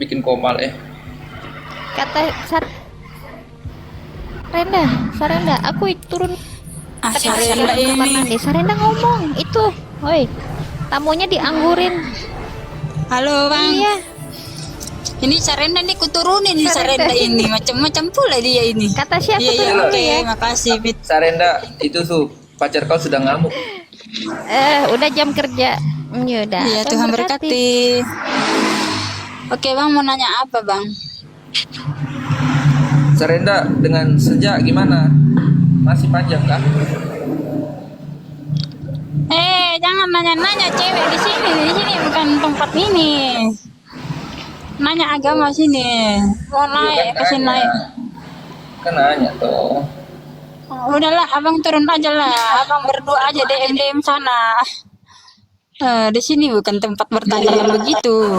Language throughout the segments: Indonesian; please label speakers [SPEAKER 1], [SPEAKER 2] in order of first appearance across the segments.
[SPEAKER 1] bikin komal
[SPEAKER 2] Kata Sarenda, aku turun
[SPEAKER 3] Sarenda
[SPEAKER 2] ke kamar
[SPEAKER 3] ini.
[SPEAKER 2] mandi. Sarenda ngomong itu, woi, tamunya dianggurin.
[SPEAKER 3] Halo bang.
[SPEAKER 2] Iya,
[SPEAKER 3] Ini Sarenda nih kuturunin nih
[SPEAKER 2] Sarenda.
[SPEAKER 3] Sarenda ini macam-macam pula dia ini.
[SPEAKER 2] Kata siapa
[SPEAKER 3] Iya iya
[SPEAKER 2] turunin
[SPEAKER 3] oke
[SPEAKER 2] ya?
[SPEAKER 3] makasih Fit.
[SPEAKER 1] Sarenda, itu tuh pacar kau sudah ngamuk.
[SPEAKER 2] Udah jam kerja. Yaudah.
[SPEAKER 3] Iya Tuhan berkati. Oke bang mau nanya apa bang?
[SPEAKER 1] Sarenda dengan sejak gimana? Masih panjang kah?
[SPEAKER 3] Jangan nanya-nanya cewek di sini bukan tempat ini. Nanya agama sini. Mau naik ke sini naik.
[SPEAKER 1] Kan nanya tuh.
[SPEAKER 3] Udahlah abang turun aja lah. Abang berdua aja DM sana. Di sini bukan tempat bertanya begitu.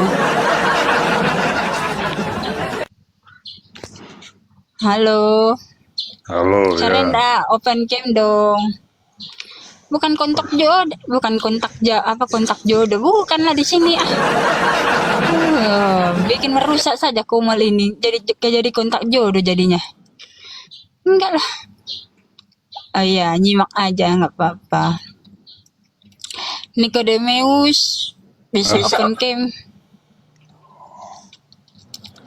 [SPEAKER 3] Halo.
[SPEAKER 4] Halo ya.
[SPEAKER 3] Sarenda, open cam dong. Bukan kontak jodoh, kontak jodoh, bukanlah di sini bikin merusak saja komal ini. Jadi kontak jodoh jadinya. Enggak lah. Oh iya, nyimak aja nggak apa-apa. Nikodemus bisa open cam.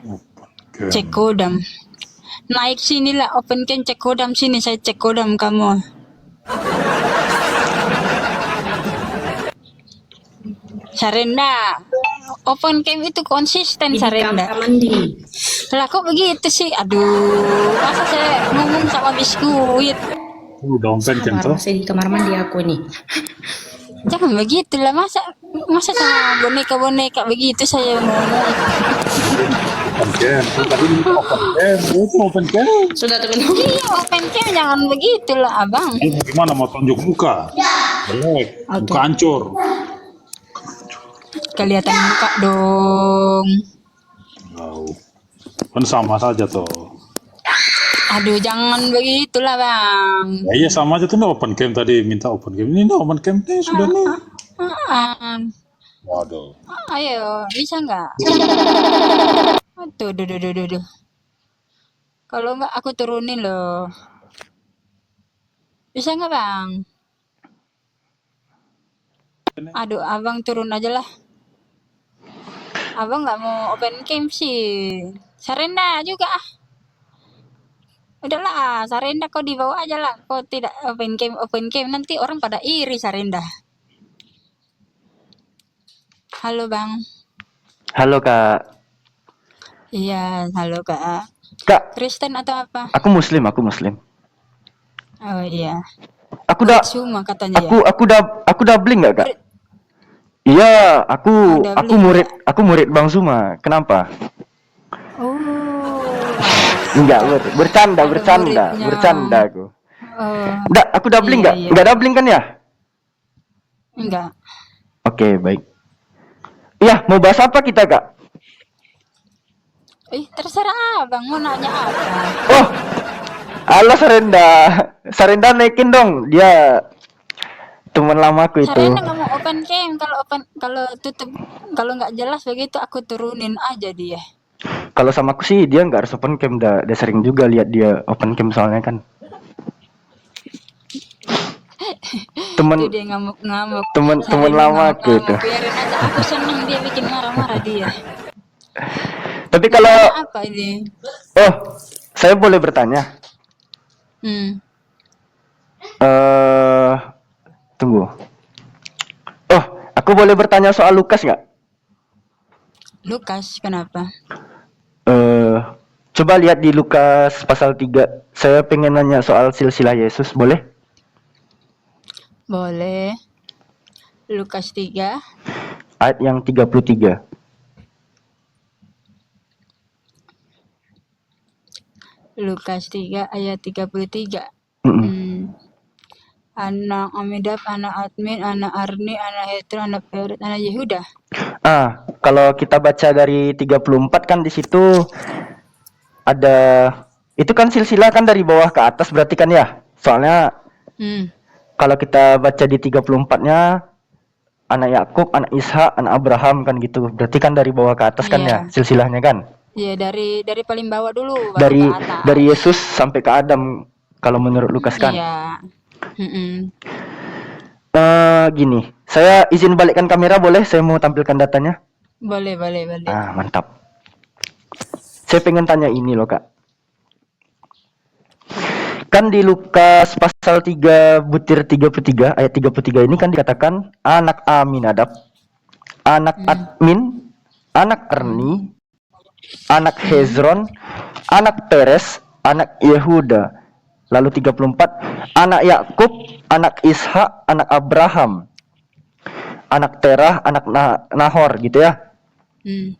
[SPEAKER 4] Oke.
[SPEAKER 3] Cek kodam. Naik sini lah open cam cek kodam sini saya cek kodam kamu. Sarenda, open cam itu konsisten Sarenda. Lah kok begitu sih? Aduh, masa saya ngomong sama biskuit?
[SPEAKER 4] Udah open kan tuh?
[SPEAKER 5] Masih di kamar mandi aku nih.
[SPEAKER 3] Jangan begitu lah, masa sama boneka begitu saya ngomong.
[SPEAKER 4] Open cam. Tadi open cam. Itu open cam.
[SPEAKER 5] Sudah temen.
[SPEAKER 3] Iya, open cam jangan begitu lah abang.
[SPEAKER 4] Ini gimana mau tunjuk muka? Jelek. Muka hancur.
[SPEAKER 3] Kelihatan muka dong.
[SPEAKER 4] Tahu. Kan sama saja tuh.
[SPEAKER 3] Aduh, jangan begitulah bang.
[SPEAKER 4] Ya, iya sama aja tuh nih open cam tadi minta open cam. Ini nih open cam nih sudah nih. Waduh.
[SPEAKER 3] Ayo, bisa nggak? Aduh. Kalau nggak aku turunin loh. Bisa nggak bang? Aduh, abang turun aja lah. Abang nggak mau open cam sih. Sarenda juga Udahlah, Sarenda kau dibawa aja lah. Kau tidak open cam nanti orang pada iri Sarenda. Halo bang.
[SPEAKER 6] Halo Kak.
[SPEAKER 3] Iya, halo kak.
[SPEAKER 6] Kak,
[SPEAKER 3] Kristen atau apa?
[SPEAKER 6] aku Muslim.
[SPEAKER 3] Oh iya.
[SPEAKER 6] Aku udah
[SPEAKER 3] Cuma katanya ya.
[SPEAKER 6] aku doubling nggak Kak? Iya, aku
[SPEAKER 3] doubling
[SPEAKER 6] murid Bang Suma. Kenapa?
[SPEAKER 3] Oh.
[SPEAKER 6] Enggak, bercanda
[SPEAKER 3] muridnya.
[SPEAKER 6] aku.
[SPEAKER 3] Oh,
[SPEAKER 6] Enggak, aku doubling nggak?
[SPEAKER 3] iya.
[SPEAKER 6] Enggak doubling kan ya?
[SPEAKER 3] Enggak.
[SPEAKER 6] Oke, baik. Iya, mau bahas apa kita Kak?
[SPEAKER 3] Terserah abang mau nanya apa.
[SPEAKER 6] Oh, halo Sarenda naikin dong. Dia teman lamaku itu.
[SPEAKER 3] Sarenda nggak mau open cam. Kalau tutup kalau nggak jelas begitu aku turunin aja dia.
[SPEAKER 6] Kalau sama aku sih dia nggak harus open cam, dia sering juga lihat dia open cam soalnya kan. Temen
[SPEAKER 3] Itu dia ngamuk-ngamuk.
[SPEAKER 6] temen
[SPEAKER 3] Sarenda
[SPEAKER 6] lama aku itu.
[SPEAKER 3] Biarin aja. Aku senang dia bikin marah-marah dia.
[SPEAKER 6] Tapi kalau
[SPEAKER 3] Apa ini?
[SPEAKER 6] oh, saya boleh bertanya? Tunggu. Oh, aku boleh bertanya soal Lukas nggak?
[SPEAKER 3] Lukas kenapa?
[SPEAKER 6] Coba lihat di Lukas pasal 3. Saya pengen nanya soal silsilah Yesus, boleh?
[SPEAKER 3] Boleh. Lukas 3
[SPEAKER 6] Ayat yang 33.
[SPEAKER 3] Lukas 3 ayat 33. Anak Amidab, anak Admin, anak Arni, anak Hetro, anak Peret, anak Yehuda.
[SPEAKER 6] Kalau kita baca dari 34 kan di situ ada itu kan silsilah kan dari bawah ke atas berarti kan ya? Soalnya kalau kita baca di 34-nya anak Yakub, anak Ishak, anak Abraham kan gitu. Berarti kan dari bawah ke atas kan
[SPEAKER 3] Iya.
[SPEAKER 6] ya silsilahnya kan.
[SPEAKER 3] Iya, dari paling bawah dulu baru
[SPEAKER 6] Dari
[SPEAKER 3] ke atas.
[SPEAKER 6] dari Yesus sampai ke Adam kalau menurut Lukas kan.
[SPEAKER 3] Iya. Mm-mm.
[SPEAKER 6] Gini, saya izin balikkan kamera boleh? Saya mau tampilkan datanya.
[SPEAKER 3] Boleh.
[SPEAKER 6] Mantap. Saya pengen tanya ini loh Kak. Kan di Lukas pasal 3 butir 33 ayat 33 ini kan dikatakan anak Aminadab, anak Admin, anak Erni, anak Hezron, anak Peres, anak Yehuda. Lalu 34 anak Yakub, anak Ishak, anak Abraham, anak Terah, anak Nahor gitu ya.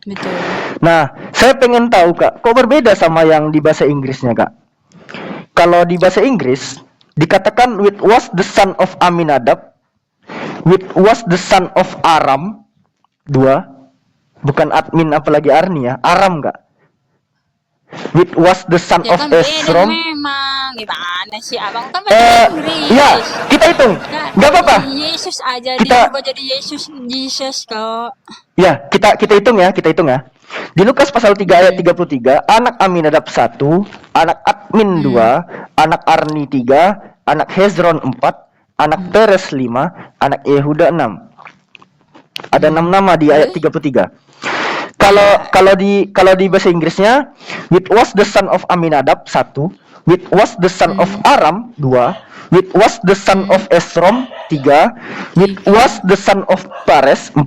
[SPEAKER 3] Betul.
[SPEAKER 6] Nah, saya pengen tahu Kak, kok berbeda sama yang di bahasa Inggrisnya Kak? Kalau di bahasa Inggris dikatakan which was the son of Aminadab, which was the son of Aram, 2, bukan Admin apalagi Arni ya, Aram Kak. Which was the son
[SPEAKER 3] Ya
[SPEAKER 6] of
[SPEAKER 3] kan beda
[SPEAKER 6] Esrom.
[SPEAKER 3] memang. Gimana sih abang kan bahasa Inggris.
[SPEAKER 6] Ya, kita hitung.
[SPEAKER 3] Nah,
[SPEAKER 6] Nggak apa-apa.
[SPEAKER 3] Yesus aja
[SPEAKER 6] Kita-
[SPEAKER 3] diubah jadi Jesus kok.
[SPEAKER 6] Ya, kita hitung ya. Di Lukas pasal 3 ayat 33, anak Aminadab 1, anak Admin 2, anak Arni 3, anak Hezron 4, anak Peres 5, anak Yehuda 6. Ada 6 nama di ayat 33. Kalau di bahasa Inggrisnya, which was the son of Aminadab 1, which was the son of Aram 2, which was the son of Esrom 3, which was the son of Pares 4,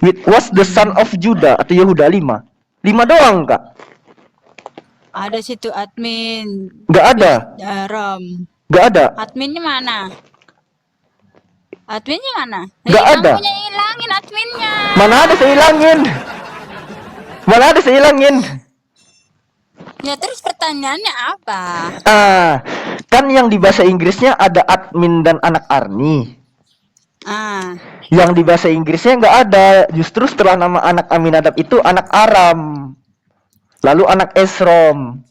[SPEAKER 6] which was the son of Juda atau Yehuda 5. 5 doang Kak.
[SPEAKER 3] Ada situ admin.
[SPEAKER 6] Nggak ada.
[SPEAKER 3] Rom.
[SPEAKER 6] Nggak ada.
[SPEAKER 3] Adminnya mana? Adminnya mana?
[SPEAKER 6] Nggak ada.
[SPEAKER 3] Kamu hilangin adminnya.
[SPEAKER 6] Mana ada saya hilangin.
[SPEAKER 3] Ya terus pertanyaannya apa?
[SPEAKER 6] Kan yang di bahasa Inggrisnya ada Admin dan anak Arni. Yang di bahasa Inggrisnya nggak ada. Justru setelah nama anak Aminadab itu anak Aram, lalu anak Esrom.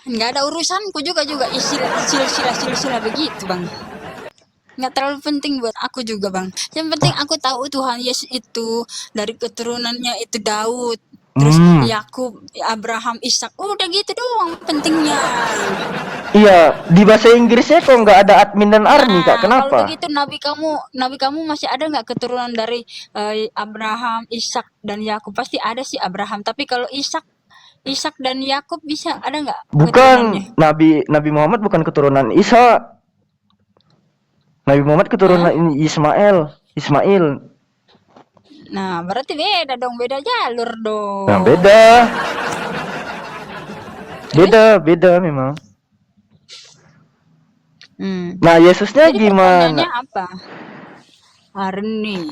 [SPEAKER 3] Nggak ada urusanku juga silsilah begitu bang. Nggak terlalu penting buat aku juga bang. Yang penting aku tahu Tuhan Yesus itu dari keturunannya itu Daud, terus Yakub, Abraham, Ishak. Udah gitu doang pentingnya.
[SPEAKER 6] Iya, di bahasa Inggrisnya kok nggak ada Admin dan Arni Kak?
[SPEAKER 3] Kalau
[SPEAKER 6] Kenapa?
[SPEAKER 3] begitu nabi kamu masih ada nggak keturunan dari Abraham, Ishak dan Yakub? Pasti ada sih Abraham. Tapi kalau Ishak dan Yakub bisa ada nggak?
[SPEAKER 6] Bukan, Nabi Muhammad bukan keturunan Isa. Nabi Muhammad keturunan Ismail.
[SPEAKER 3] Nah, berarti beda dong, beda jalur dong.
[SPEAKER 6] Nah, beda memang. Nah, Yesusnya
[SPEAKER 3] Jadi
[SPEAKER 6] gimana?
[SPEAKER 3] pertanyaannya apa? Arni,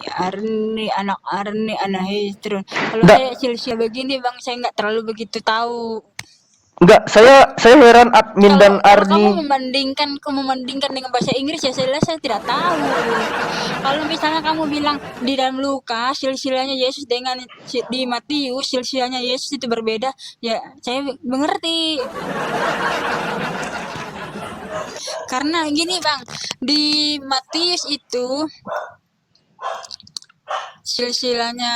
[SPEAKER 3] anak Hezron. Kalau
[SPEAKER 6] Nggak.
[SPEAKER 3] saya silsilah begini bang, saya nggak terlalu begitu tahu.
[SPEAKER 6] Enggak, saya heran Admin dan
[SPEAKER 3] Kalau
[SPEAKER 6] Arni.
[SPEAKER 3] kamu membandingkan dengan bahasa Inggris ya saya tidak tahu. Kalau misalnya kamu bilang di dalam Lukas silsilahnya Yesus dengan di Matius silsilahnya Yesus itu berbeda, ya saya mengerti. Karena gini bang, di Matius itu silsilahnya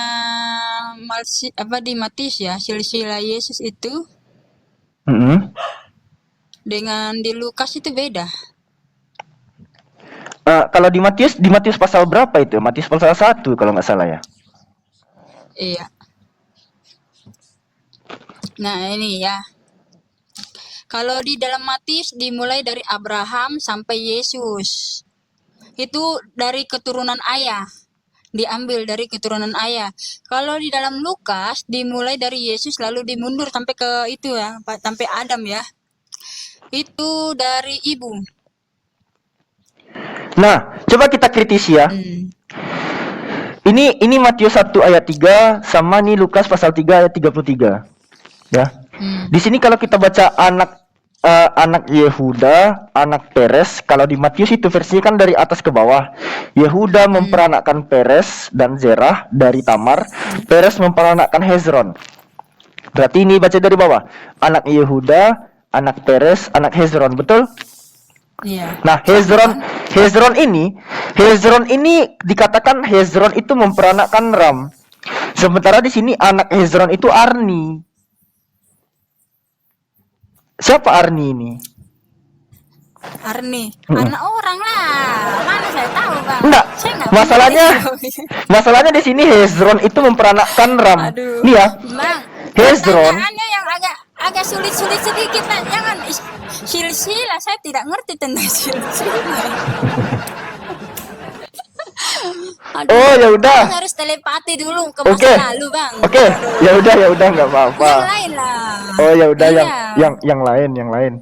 [SPEAKER 3] di Matius ya, silsilah Yesus itu dengan di Lukas itu beda.
[SPEAKER 6] Kalau di Matius pasal berapa itu? Matius pasal 1 kalau nggak salah ya.
[SPEAKER 3] Iya. Nah ini ya. Kalau di dalam Matius dimulai dari Abraham sampai Yesus. Itu dari keturunan ayah. Diambil dari keturunan ayah. Kalau di dalam Lukas dimulai dari Yesus lalu dimundur sampai ke itu ya, sampai Adam ya. Itu dari ibu.
[SPEAKER 6] Nah, coba kita kritisi ya. Ini Matius 1 ayat 3 sama nih Lukas pasal 3 ayat 33. Ya. Di sini kalau kita baca anak Yehuda, anak Peres, kalau di Matius itu versinya kan dari atas ke bawah. Yehuda memperanakkan Peres dan Zerah dari Tamar. Peres memperanakkan Hezron. Berarti ini baca dari bawah. Anak Yehuda, anak Peres, anak Hezron, betul?
[SPEAKER 3] Iya.
[SPEAKER 6] Nah, Hezron ini dikatakan Hezron itu memperanakkan Ram. Sementara di sini anak Hezron itu Arni. Siapa Arni ini?
[SPEAKER 3] Arni, anak orang lah. Mana saya tahu, Bang.
[SPEAKER 6] Enggak.
[SPEAKER 3] Saya nggak
[SPEAKER 6] Masalahnya di sini Hezron itu memperanakkan Ram.
[SPEAKER 3] Aduh.
[SPEAKER 6] Nih ya,
[SPEAKER 3] Bang,
[SPEAKER 6] Hezron.
[SPEAKER 3] pertanyaannya yang agak sulit-sulit sedikit lah. Jangan silsilah, saya tidak ngerti tentang silsilah. Aduh,
[SPEAKER 6] Oh, ya udah.
[SPEAKER 3] Bang harus telepati dulu ke
[SPEAKER 6] Oke.
[SPEAKER 3] masa lalu, Bang.
[SPEAKER 6] Oke,
[SPEAKER 3] Aduh.
[SPEAKER 6] ya udah nggak apa-apa.
[SPEAKER 3] Yang lain lah.
[SPEAKER 6] Oh, ya udah
[SPEAKER 3] Iya.
[SPEAKER 6] yang lain.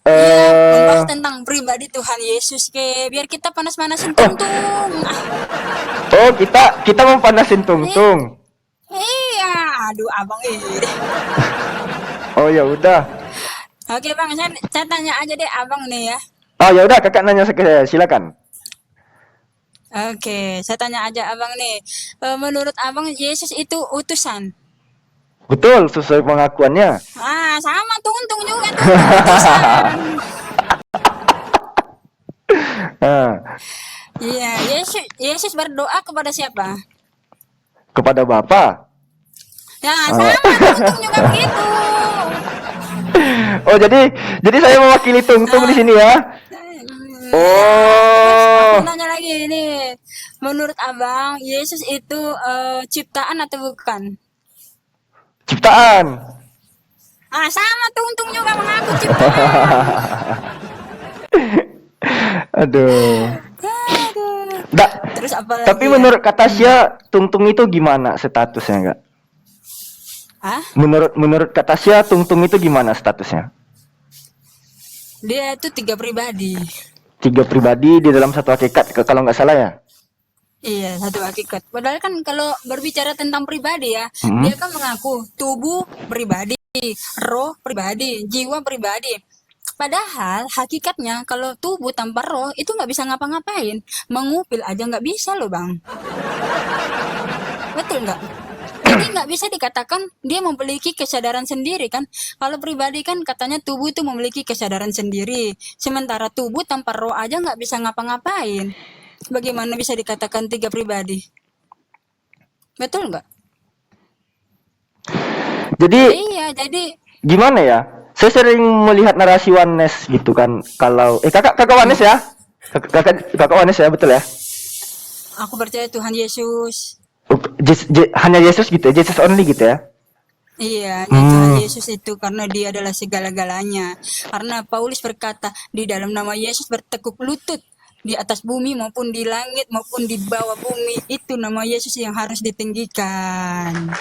[SPEAKER 3] Iya, membahas tentang pribadi Tuhan Yesus ke biar kita panas-panasin tuntung.
[SPEAKER 6] Oh, kita mau panasin Tungtung.
[SPEAKER 3] Iya, aduh abang ini.
[SPEAKER 6] Oh, ya udah.
[SPEAKER 3] Oke bang, saya tanya aja deh abang nih ya.
[SPEAKER 6] Oh, ya udah, kakak nanya ke saya, silakan.
[SPEAKER 3] Oke, saya tanya aja abang nih. Menurut abang Yesus itu utusan?
[SPEAKER 6] Betul, sesuai pengakuannya.
[SPEAKER 3] Ah, sama tuntung juga tuh utusan.
[SPEAKER 6] Nah,
[SPEAKER 3] Iya, Yesus berdoa kepada siapa?
[SPEAKER 6] kepada Bapa.
[SPEAKER 3] Ya, sama tuntung juga begitu.
[SPEAKER 6] Oh, jadi saya mewakili Tungtung di sini ya. Oh.
[SPEAKER 3] Aku nanya lagi nih. Menurut abang, Yesus itu ciptaan atau bukan?
[SPEAKER 6] Ciptaan.
[SPEAKER 3] Ah, sama tuntung juga mengaku ciptaan.
[SPEAKER 6] Aduh.
[SPEAKER 3] Aduh.
[SPEAKER 6] Nggak,
[SPEAKER 3] Terus apa lagi?
[SPEAKER 6] tapi menurut kata Sia, Tungtung itu gimana statusnya enggak?
[SPEAKER 3] Hah?
[SPEAKER 6] Menurut kata Sia, Tungtung itu gimana statusnya?
[SPEAKER 3] Dia itu 3 pribadi.
[SPEAKER 6] 3 pribadi di dalam satu hakikat, kalau nggak salah ya?
[SPEAKER 3] Iya, satu hakikat. Padahal kan kalau berbicara tentang pribadi ya,
[SPEAKER 6] Hmm.
[SPEAKER 3] dia kan mengaku tubuh pribadi, roh pribadi, jiwa pribadi. Padahal hakikatnya kalau tubuh tanpa roh itu nggak bisa ngapa-ngapain. Mengupil aja nggak bisa loh bang. Betul nggak? Jadi nggak bisa dikatakan dia memiliki kesadaran sendiri kan. Kalau pribadi kan katanya tubuh itu memiliki kesadaran sendiri. Sementara tubuh tanpa roh aja nggak bisa ngapa-ngapain. Bagaimana bisa dikatakan 3 pribadi? Betul nggak?
[SPEAKER 6] Jadi
[SPEAKER 3] Iya, jadi
[SPEAKER 6] gimana ya? Saya sering melihat narasi oneness gitu kan. Kalau kakak oneness ya? Kakak oneness ya, betul ya?
[SPEAKER 3] aku percaya Tuhan Yesus.
[SPEAKER 6] Hanya Yesus gitu ya? Jesus only gitu ya?
[SPEAKER 3] Iya, Tuhan Yesus itu karena dia adalah segala-galanya. Karena Paulus berkata, di dalam nama Yesus bertekuk lutut di atas bumi maupun di langit maupun di bawah bumi. Itu nama Yesus yang harus ditinggikan.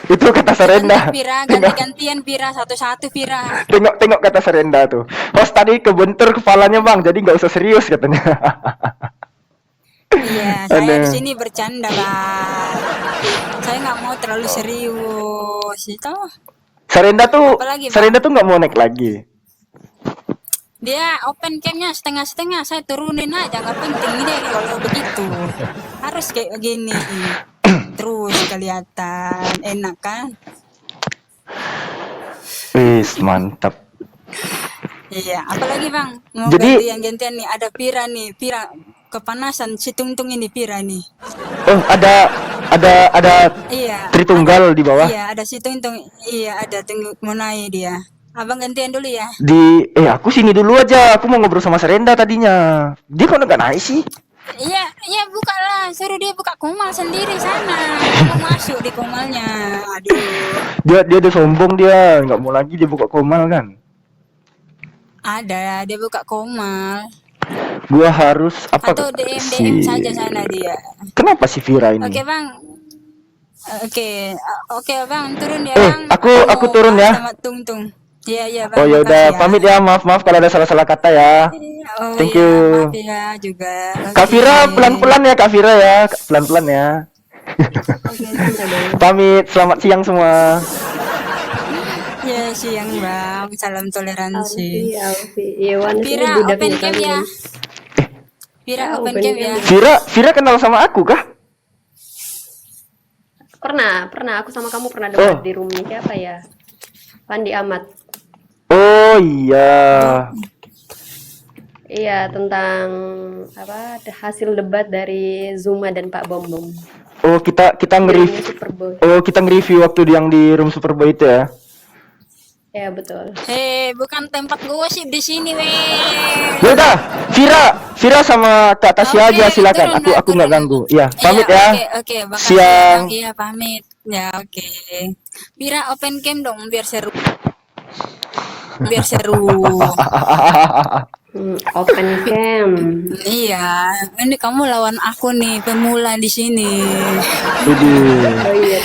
[SPEAKER 6] Itu kata Sarenda.
[SPEAKER 3] Pira, ganti-gantian Pira, satu-satu Pira.
[SPEAKER 6] Tengok kata Sarenda tuh. Host tadi kebentur kepalanya bang, jadi nggak usah serius katanya.
[SPEAKER 3] Iya, saya
[SPEAKER 6] Aduh.
[SPEAKER 3] di sini bercanda, Bang. Saya nggak mau terlalu serius. Itu
[SPEAKER 6] Sarenda tuh,
[SPEAKER 3] Apalagi, Bang?
[SPEAKER 6] Sarenda tuh nggak mau naik lagi.
[SPEAKER 3] dia open camnya setengah-setengah, saya turunin aja, nggak penting deh kalau begitu. Harus kayak gini. Terus kelihatan enak kan?
[SPEAKER 6] Wis mantap.
[SPEAKER 3] Iya, apalagi Bang? Mau
[SPEAKER 6] Jadi-
[SPEAKER 3] gantian-gantian nih, ada Pira nih, Pira kepanasan si Tungtung ini Pira nih.
[SPEAKER 6] Oh ada
[SPEAKER 3] Iya.
[SPEAKER 6] Tritunggal di bawah.
[SPEAKER 3] Iya, ada si Tungtung. Iya, ada tunggu mau naik dia. Abang gantian dulu ya.
[SPEAKER 6] Aku sini dulu aja. Aku mau ngobrol sama Sarenda tadinya. Dia kok nggak naik sih?
[SPEAKER 3] Iya, iya buka lah. Suruh dia buka komal sendiri sana. Mau masuk di komalnya. Aduh.
[SPEAKER 6] Dia udah sombong dia, nggak mau lagi dia buka komal kan.
[SPEAKER 3] Ada, dia buka komal.
[SPEAKER 6] Gua harus apa
[SPEAKER 3] Atau DM saja sana dia.
[SPEAKER 6] Kenapa si Vira ini?
[SPEAKER 3] Oke Bang. Oke Bang, turun ya
[SPEAKER 6] Eh,
[SPEAKER 3] Bang.
[SPEAKER 6] aku
[SPEAKER 3] mau
[SPEAKER 6] turun
[SPEAKER 3] bahas
[SPEAKER 6] ya.
[SPEAKER 3] Sama Tungtung. Iya Bang.
[SPEAKER 6] Oh ya udah,
[SPEAKER 3] makasih
[SPEAKER 6] pamit ya. Maaf kalau ada salah-salah kata ya.
[SPEAKER 3] Oh,
[SPEAKER 6] Thank
[SPEAKER 3] iya,
[SPEAKER 6] you.
[SPEAKER 3] Maaf ya juga.
[SPEAKER 6] Kak Vira
[SPEAKER 3] Oke.
[SPEAKER 6] pelan-pelan ya, Kak Vira ya, pelan-pelan ya.
[SPEAKER 3] Oke, sudah.
[SPEAKER 6] Pamit, selamat siang semua.
[SPEAKER 3] Ya siang Bang. Salam toleransi.
[SPEAKER 5] Iwan
[SPEAKER 3] Pira open cam ya. Pira
[SPEAKER 5] Ya,
[SPEAKER 3] open
[SPEAKER 5] open
[SPEAKER 3] cam
[SPEAKER 5] cam.
[SPEAKER 3] ya.
[SPEAKER 6] Vira kenal sama aku kah?
[SPEAKER 5] Pernah aku sama kamu pernah
[SPEAKER 6] Oh.
[SPEAKER 5] debat di roomnya siapa ya? Pandi Ahmad.
[SPEAKER 6] Oh iya.
[SPEAKER 5] Iya, tentang apa hasil debat dari Zuma dan Pak Bom Bom.
[SPEAKER 6] Oh, kita
[SPEAKER 5] Filmnya
[SPEAKER 6] nge-review.
[SPEAKER 5] Superboy.
[SPEAKER 6] Oh, kita nge-review waktu yang di room Superboy itu ya.
[SPEAKER 5] Ya, betul.
[SPEAKER 3] Bukan tempat gosip di sini, weh.
[SPEAKER 6] Ya udah, Vira sama Kak Tasya
[SPEAKER 3] Oke,
[SPEAKER 6] aja silakan.
[SPEAKER 3] turun,
[SPEAKER 6] Aku nggak
[SPEAKER 3] turun.
[SPEAKER 6] ganggu. Ya, pamit
[SPEAKER 3] Iya,
[SPEAKER 6] ya.
[SPEAKER 3] Oke, makasih.
[SPEAKER 6] Siang.
[SPEAKER 3] Iya, pamit. Ya, oke. Pira open cam dong biar seru. Biar seru.
[SPEAKER 5] Open cam.
[SPEAKER 3] Iya, ini kamu lawan aku nih, pemula di sini.
[SPEAKER 6] Widih.
[SPEAKER 5] Oh iya,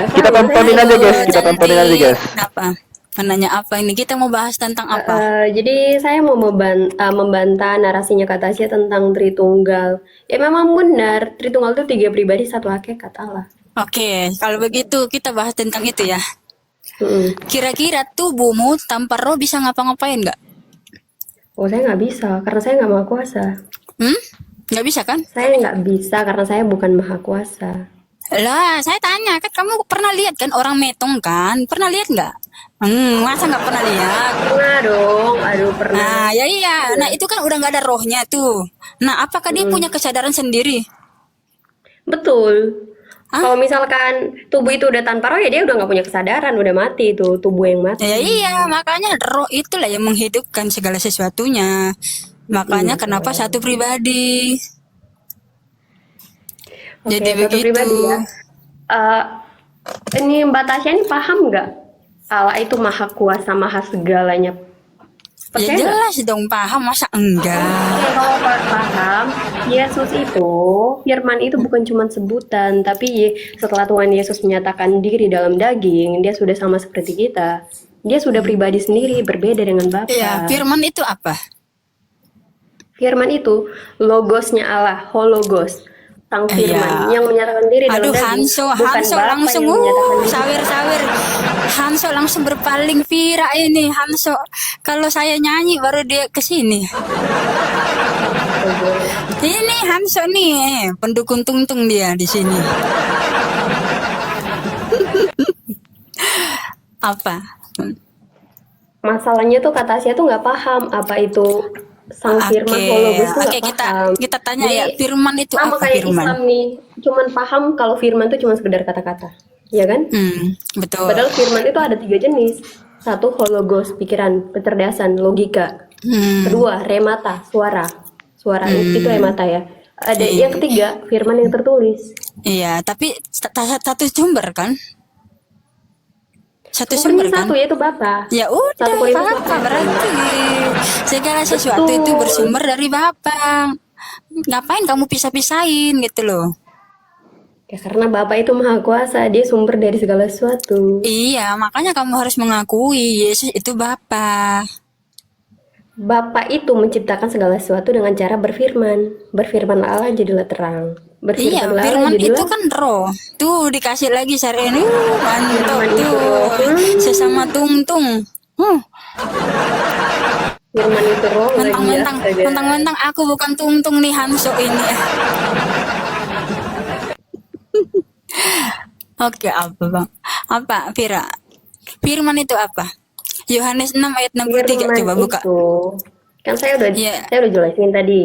[SPEAKER 6] Kita tontonin aja guys, kita tontonin aja guys.
[SPEAKER 3] Apa? Menanya apa ini? Kita mau bahas tentang apa?
[SPEAKER 5] Jadi saya mau membantah narasinya Kak Tasya tentang Tritunggal. Ya memang benar, Tritunggal itu 3 pribadi, 1 hakikat Allah.
[SPEAKER 3] Oke, kalau begitu kita bahas tentang itu ya.
[SPEAKER 5] Mm.
[SPEAKER 3] Kira-kira tubuhmu tanpa roh bisa ngapa-ngapain nggak?
[SPEAKER 5] Oh, saya nggak bisa, karena saya nggak maha kuasa.
[SPEAKER 3] Nggak bisa kan?
[SPEAKER 5] Saya nggak bisa karena saya bukan maha kuasa.
[SPEAKER 3] Lah, saya tanya kan kamu pernah lihat kan orang metong kan? Pernah lihat nggak? Masa nggak pernah lihat?
[SPEAKER 5] Pernah dong, aduh pernah.
[SPEAKER 3] Nah, ya iya. Nah, itu kan udah nggak ada rohnya tuh. Nah, apakah dia punya kesadaran sendiri?
[SPEAKER 5] Betul. Kalau misalkan tubuh itu udah tanpa roh, ya dia udah nggak punya kesadaran, udah mati itu tubuh yang mati.
[SPEAKER 3] Ya iya, makanya roh itulah yang menghidupkan segala sesuatunya. Makanya kenapa satu pribadi.
[SPEAKER 5] Oke,
[SPEAKER 3] Jadi
[SPEAKER 5] satu
[SPEAKER 3] begitu.
[SPEAKER 5] pribadi ya. Ini Mbak Tasya ini paham nggak? Allah itu maha kuasa, maha segalanya.
[SPEAKER 3] Ya
[SPEAKER 5] Percaya nggak?
[SPEAKER 3] jelas dong paham, masa enggak?
[SPEAKER 5] Oke, kalau paham, Yesus itu, firman itu bukan cuma sebutan, tapi setelah Tuhan Yesus menyatakan diri dalam daging, dia sudah sama seperti kita. Dia sudah pribadi sendiri, berbeda dengan Bapa.
[SPEAKER 3] Ya, firman itu apa?
[SPEAKER 5] Firman itu logosnya Allah, hologos, sang firman yang menyatakan diri dalam
[SPEAKER 3] Aduh,
[SPEAKER 5] daging.
[SPEAKER 3] Hanso
[SPEAKER 5] Bukan Bapa
[SPEAKER 3] langsung
[SPEAKER 5] yang menyatakan diri.
[SPEAKER 3] sawer-sawer. Hanso langsung berpaling Vira ini. Hanso, kalau saya nyanyi baru dia ke sini. Ini Hanso nih, pendukung tungtung dia di sini. Apa?
[SPEAKER 5] Masalahnya tuh kata Tasya tuh nggak paham apa itu sang firman hologos tuh nggak paham.
[SPEAKER 3] kita tanya
[SPEAKER 5] Jadi,
[SPEAKER 3] ya, firman itu
[SPEAKER 5] sama
[SPEAKER 3] apa
[SPEAKER 5] kayak
[SPEAKER 3] firman?
[SPEAKER 5] Islam nih, cuman paham kalau firman itu cuma sekedar kata-kata, ya kan?
[SPEAKER 3] Betul.
[SPEAKER 5] Padahal firman itu ada 3 jenis. 1 hologos, pikiran, kecerdasan, logika. Kedua, remata, suara. Suara itu remata ya. Ada yang ketiga, firman yang tertulis.
[SPEAKER 3] Iya, tapi satu sumber kan? Satu
[SPEAKER 5] Sumbernya
[SPEAKER 3] sumber kan?
[SPEAKER 5] satu yaitu Bapa.
[SPEAKER 3] Ya udah,
[SPEAKER 5] 1 Korintus
[SPEAKER 3] Bapa
[SPEAKER 5] 8.
[SPEAKER 3] berarti segala sesuatu
[SPEAKER 5] Betul.
[SPEAKER 3] itu bersumber dari Bapa. Ngapain kamu pisah-pisahin gitu loh?
[SPEAKER 5] Ya karena Bapa itu maha kuasa, dia sumber dari segala sesuatu.
[SPEAKER 3] Iya, makanya kamu harus mengakui Yesus itu Bapa.
[SPEAKER 5] Bapa itu menciptakan segala sesuatu dengan cara berfirman. Berfirman Allah jadilah terang.
[SPEAKER 3] Iya,
[SPEAKER 5] Berfirman Allah
[SPEAKER 3] firman
[SPEAKER 5] jadilah
[SPEAKER 3] itu kan roh. Tuh dikasih lagi syariat. Mantap
[SPEAKER 5] Firman itu roh.
[SPEAKER 3] tuh. Sesama tungtung.
[SPEAKER 5] firman itu roh lagi ya.
[SPEAKER 3] Mentang-mentang aku bukan tungtung nih Hanso ini. Oke, apa Bang? Apa, Vira? Firman itu apa? Yohanes 6 ayat 63,
[SPEAKER 5] Firman
[SPEAKER 3] coba buka.
[SPEAKER 5] itu kan saya udah
[SPEAKER 3] Iya.
[SPEAKER 5] jelasin tadi.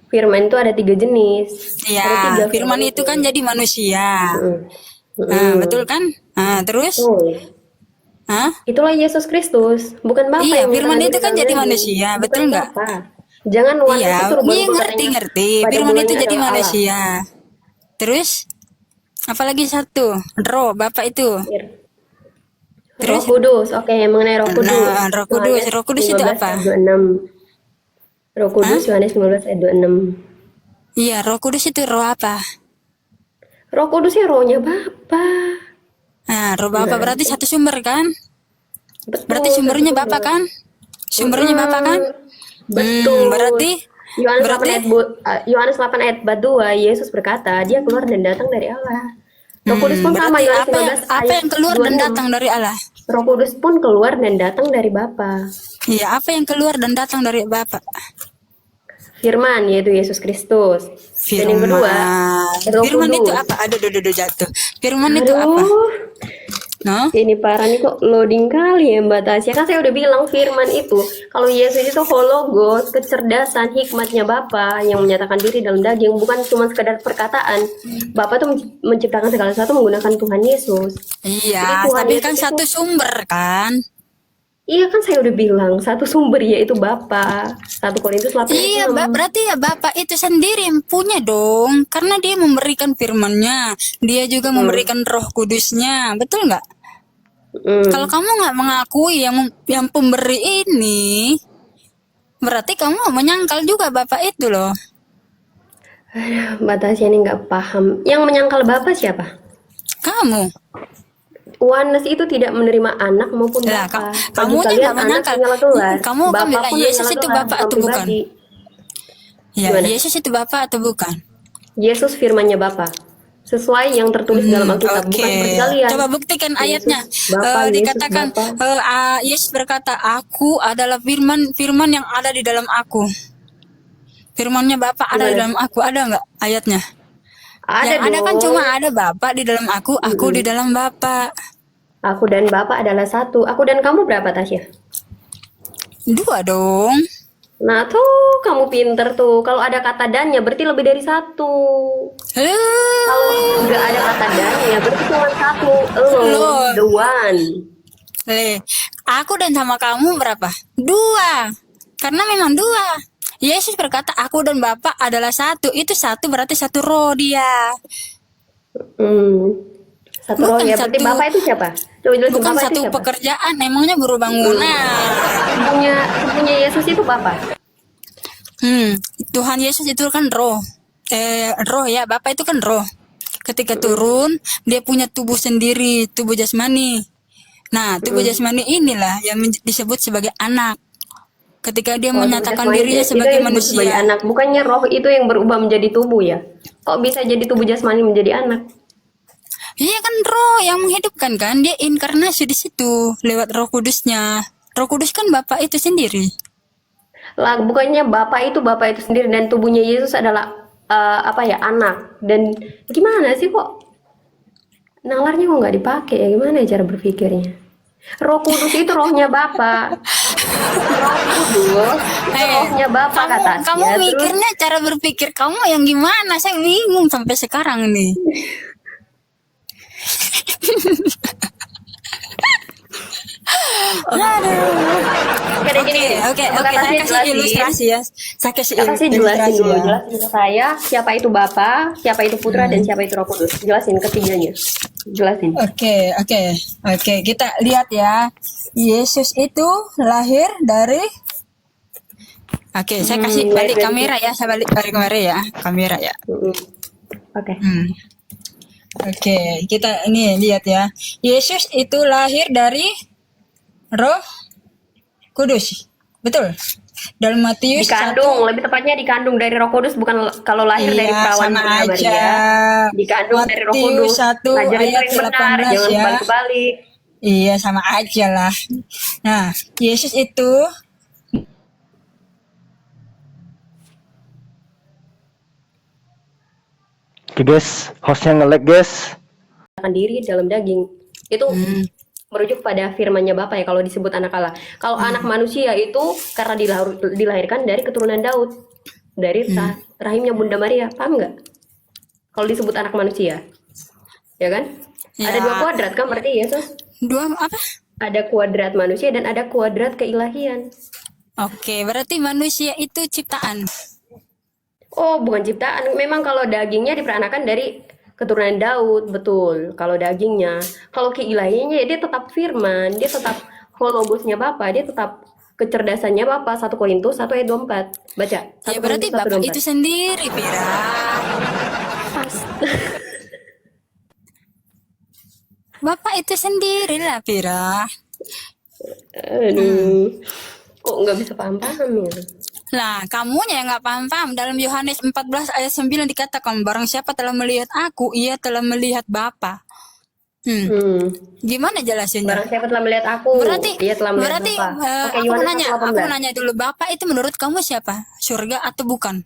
[SPEAKER 5] Firman itu ada 3 jenis. Ada
[SPEAKER 3] Iya,
[SPEAKER 5] 3
[SPEAKER 3] firman itu kan jadi manusia. Betul kan? Nah, terus?
[SPEAKER 5] Betul.
[SPEAKER 3] Hah?
[SPEAKER 5] Itulah Yesus Kristus, bukan Bapa
[SPEAKER 3] Iya,
[SPEAKER 5] yang
[SPEAKER 3] firman
[SPEAKER 5] menyatakan
[SPEAKER 3] itu kan
[SPEAKER 5] diri
[SPEAKER 3] jadi
[SPEAKER 5] dalam
[SPEAKER 3] manusia,
[SPEAKER 5] daging.
[SPEAKER 3] betul
[SPEAKER 5] Bukan
[SPEAKER 3] nggak?
[SPEAKER 5] Bapa. Jangan
[SPEAKER 3] Iya,
[SPEAKER 5] itu suruh
[SPEAKER 3] iya
[SPEAKER 5] baru
[SPEAKER 3] ngerti.
[SPEAKER 5] pada
[SPEAKER 3] Firman itu
[SPEAKER 5] mulanya
[SPEAKER 3] jadi
[SPEAKER 5] adalah Allah.
[SPEAKER 3] manusia. Terus? Apalagi satu? Roh, Bapak itu. Terus?
[SPEAKER 5] Roh Kudus, oke, mengenai Roh Kudus.
[SPEAKER 3] Nah, Roh Kudus.
[SPEAKER 5] Yohanes
[SPEAKER 3] Roh Kudus itu
[SPEAKER 5] 15
[SPEAKER 3] apa?
[SPEAKER 5] ayat 26. Roh Kudus Yohanes 15 ayat 26.
[SPEAKER 3] Iya, Roh Kudus itu roh apa?
[SPEAKER 5] Roh Kudus ya rohnya Bapa.
[SPEAKER 3] Nah, roh Bapak berarti satu sumber kan?
[SPEAKER 5] Betul.
[SPEAKER 3] Berarti sumbernya
[SPEAKER 5] satu
[SPEAKER 3] Bapak
[SPEAKER 5] sumber.
[SPEAKER 3] kan? Sumbernya Bapak kan?
[SPEAKER 5] Betul.
[SPEAKER 3] Berarti
[SPEAKER 5] Yohanes 8
[SPEAKER 3] berarti
[SPEAKER 5] ayat Yohanes 8 ayat 2 Yesus berkata, dia keluar dan datang dari Allah. Roh Kudus pun sama
[SPEAKER 3] berarti
[SPEAKER 5] Yohanes 15
[SPEAKER 3] apa
[SPEAKER 5] ayat
[SPEAKER 3] yang keluar dan
[SPEAKER 5] 26.
[SPEAKER 3] datang dari Allah?
[SPEAKER 5] Roh Kudus pun keluar dan datang dari Bapa.
[SPEAKER 3] Iya, apa yang keluar dan datang dari Bapak?
[SPEAKER 5] Firman yaitu Yesus Kristus. Dan yang kedua, Roh
[SPEAKER 3] Firman
[SPEAKER 5] Kudus.
[SPEAKER 3] itu apa? Aduh, jatuh. Firman itu apa? Nah,
[SPEAKER 5] Ini parah nih kok loading kali ya Mbak Tasya. Kan saya udah bilang firman itu, kalau Yesus itu hologos, kecerdasan, hikmatnya Bapa yang menyatakan diri dalam daging, bukan cuma sekedar perkataan. Bapa tuh menciptakan segala sesuatu menggunakan Tuhan Yesus.
[SPEAKER 3] iya,
[SPEAKER 5] Jadi Tuhan
[SPEAKER 3] tapi
[SPEAKER 5] Yesus
[SPEAKER 3] kan
[SPEAKER 5] itu,
[SPEAKER 3] satu sumber kan.
[SPEAKER 5] iya kan saya udah bilang, satu sumber yaitu Bapa. 1 Korintus 8 ayat
[SPEAKER 3] Iya,
[SPEAKER 5] 6.
[SPEAKER 3] berarti ya Bapak itu sendiri yang punya dong, karena dia memberikan firman-Nya, dia juga memberikan Roh Kudusnya, betul nggak? Kalau kamu nggak mengakui yang pemberi ini, berarti kamu menyangkal juga Bapak itu loh.
[SPEAKER 5] Mbak Tasya ini nggak paham. Yang menyangkal Bapa siapa?
[SPEAKER 3] Kamu,
[SPEAKER 5] Oneness itu tidak menerima anak maupun
[SPEAKER 3] lah,
[SPEAKER 5] Bapa. Bagi
[SPEAKER 3] kamu aja
[SPEAKER 5] kalian
[SPEAKER 3] nggak
[SPEAKER 5] anak
[SPEAKER 3] menyangkal.
[SPEAKER 5] hanyalah gelar.
[SPEAKER 3] Kamu kan
[SPEAKER 5] Bapa
[SPEAKER 3] bilang
[SPEAKER 5] pun
[SPEAKER 3] Yesus
[SPEAKER 5] hanyalah
[SPEAKER 3] itu
[SPEAKER 5] gelar,
[SPEAKER 3] Bapak
[SPEAKER 5] bukan
[SPEAKER 3] atau bukan?
[SPEAKER 5] pribadi.
[SPEAKER 3] Ya,
[SPEAKER 5] Gimana?
[SPEAKER 3] Yesus itu Bapak atau bukan?
[SPEAKER 5] Yesus firmannya Bapa. Sesuai yang tertulis dalam Alkitab, bukan seperti
[SPEAKER 3] Oke,
[SPEAKER 5] kalian.
[SPEAKER 3] coba buktikan
[SPEAKER 5] Yesus
[SPEAKER 3] ayatnya.
[SPEAKER 5] Bapa, Yesus
[SPEAKER 3] Dikatakan
[SPEAKER 5] Bapa.
[SPEAKER 3] Yesus berkata, "Aku adalah firman yang ada di dalam aku." Firmannya Bapa ada di
[SPEAKER 5] Gimana?
[SPEAKER 3] dalam aku, ada nggak ayatnya?
[SPEAKER 5] Ada
[SPEAKER 3] Yang ada kan
[SPEAKER 5] dong.
[SPEAKER 3] cuma ada Bapa di dalam aku di dalam Bapa.
[SPEAKER 5] Aku dan Bapa adalah satu. Aku dan kamu berapa, Tasya?
[SPEAKER 3] Dua dong.
[SPEAKER 5] Nah tuh, kamu pinter tuh. Kalau ada kata dannya, berarti lebih dari satu. Kalau nggak ada kata dannya, berarti cuma satu.
[SPEAKER 3] Loh.
[SPEAKER 5] The one.
[SPEAKER 3] Aku dan sama kamu berapa? Dua. Karena memang dua. Yesus berkata, aku dan Bapa adalah satu. Itu satu berarti satu roh dia.
[SPEAKER 5] Satu roh
[SPEAKER 3] Bukan
[SPEAKER 5] ya. Berarti
[SPEAKER 3] satu-
[SPEAKER 5] Bapak itu siapa? Coba jelasin
[SPEAKER 3] Bukan
[SPEAKER 5] Bapak itu
[SPEAKER 3] satu
[SPEAKER 5] siapa?
[SPEAKER 3] pekerjaan, emangnya guru bangunan.
[SPEAKER 5] Tubuhnya Yesus itu Bapak.
[SPEAKER 3] Tuhan Yesus itu kan roh. Roh ya, Bapak itu kan roh. Ketika turun, dia punya tubuh sendiri, tubuh jasmani. Nah, tubuh jasmani inilah yang disebut sebagai anak. Ketika dia menyatakan
[SPEAKER 5] Tubuh
[SPEAKER 3] dirinya
[SPEAKER 5] jasmani
[SPEAKER 3] sebagai
[SPEAKER 5] itu yang disebut sebagai
[SPEAKER 3] manusia.
[SPEAKER 5] anak. Bukannya roh itu yang berubah menjadi tubuh ya? Kok bisa jadi tubuh jasmani menjadi anak?
[SPEAKER 3] Iya kan roh yang menghidupkan kan, dia inkarnasi di situ lewat Roh Kudusnya. Roh Kudus kan Bapak itu sendiri.
[SPEAKER 5] Lah, bukannya Bapak itu sendiri dan tubuhnya Yesus adalah anak. Dan gimana sih kok nalarnya kok nggak dipakai ya? Gimana ya cara berpikirnya? Roh Kudus itu rohnya Bapak. Roh Kudus itu rohnya Bapak kata
[SPEAKER 3] Kamu
[SPEAKER 5] Tasya. Terus
[SPEAKER 3] mikirnya cara berpikir kamu yang gimana? Saya bingung sampai sekarang nih.
[SPEAKER 5] kayak gini.
[SPEAKER 3] Oke,
[SPEAKER 5] Coba
[SPEAKER 3] saya
[SPEAKER 5] Tasya
[SPEAKER 3] kasih
[SPEAKER 5] jelasin.
[SPEAKER 3] ilustrasi ya. Saya kasih
[SPEAKER 5] Tasya jelasin
[SPEAKER 3] ilustrasi
[SPEAKER 5] dulu,
[SPEAKER 3] ya.
[SPEAKER 5] jelasin ke saya siapa itu Bapa, siapa itu Putra, dan siapa itu Roh Kudus. Jelasin ketiganya. Jelasin.
[SPEAKER 3] Oke. Kita lihat ya. Yesus itu lahir dari. Oke, saya kasih
[SPEAKER 5] lahir
[SPEAKER 3] balik
[SPEAKER 5] dari-
[SPEAKER 3] kamera ya. Saya balik kamera ya. Kamera ya.
[SPEAKER 5] Oke.
[SPEAKER 3] Oke, kita ini lihat ya. Yesus itu lahir dari Roh Kudus. Betul. Dalam Matius 1.
[SPEAKER 5] Dikandung, lebih tepatnya dikandung dari Roh Kudus, bukan kalau lahir dari
[SPEAKER 3] Iya,
[SPEAKER 5] perawan
[SPEAKER 3] sama
[SPEAKER 5] Bunda
[SPEAKER 3] aja.
[SPEAKER 5] Maria. Dikandung dari Roh
[SPEAKER 3] Matius
[SPEAKER 5] Kudus.
[SPEAKER 3] 1
[SPEAKER 5] Ajarin
[SPEAKER 3] ayat
[SPEAKER 5] yang benar,
[SPEAKER 3] 18
[SPEAKER 5] jangan
[SPEAKER 3] ya.
[SPEAKER 5] kebalik-balik.
[SPEAKER 3] Iya, sama aja lah. Nah, Yesus itu
[SPEAKER 6] Oke guys, hostnya nge-lag guys.
[SPEAKER 5] Akan diri dalam daging. Itu merujuk pada firmannya Bapa ya kalau disebut anak Allah. Kalau anak manusia itu karena dilahirkan dari keturunan Daud. Dari rahimnya Bunda Maria. Paham nggak? Kalau disebut anak manusia. Ya kan? Ada
[SPEAKER 3] Ya.
[SPEAKER 5] 2 kuadrat kan berarti Yesus?
[SPEAKER 3] dua apa?
[SPEAKER 5] Ada kuadrat manusia dan ada kuadrat keilahian.
[SPEAKER 3] Oke, berarti manusia itu ciptaan.
[SPEAKER 5] Oh, bukan ciptaan. Memang kalau dagingnya diperanakan dari keturunan Daud, betul. Kalau dagingnya, kalau keilahiannya dia tetap firman, dia tetap hologosnya Bapa, dia tetap kecerdasannya Bapa. 1 Korintus 1 ayat 24. Baca. 1
[SPEAKER 3] Ya berarti
[SPEAKER 5] Korintus 1
[SPEAKER 3] Bapak
[SPEAKER 5] 24.
[SPEAKER 3] itu sendiri, Pira. Bapak itu sendiri lah, Pira.
[SPEAKER 5] Aduh. Kok nggak bisa paham-paham ya?
[SPEAKER 3] Nah, kamunya yang nggak paham-paham. Dalam Yohanes 14 ayat 9 dikatakan, barang siapa telah melihat aku, ia telah melihat Bapa. Gimana jelasinnya?
[SPEAKER 5] Barang siapa telah melihat aku, dia telah melihat
[SPEAKER 3] berarti
[SPEAKER 5] Bapa. Oke,
[SPEAKER 3] aku
[SPEAKER 5] Yohanes
[SPEAKER 3] nanya,
[SPEAKER 5] 1:18.
[SPEAKER 3] aku nanya dulu, Bapak itu menurut kamu siapa? Surga atau bukan?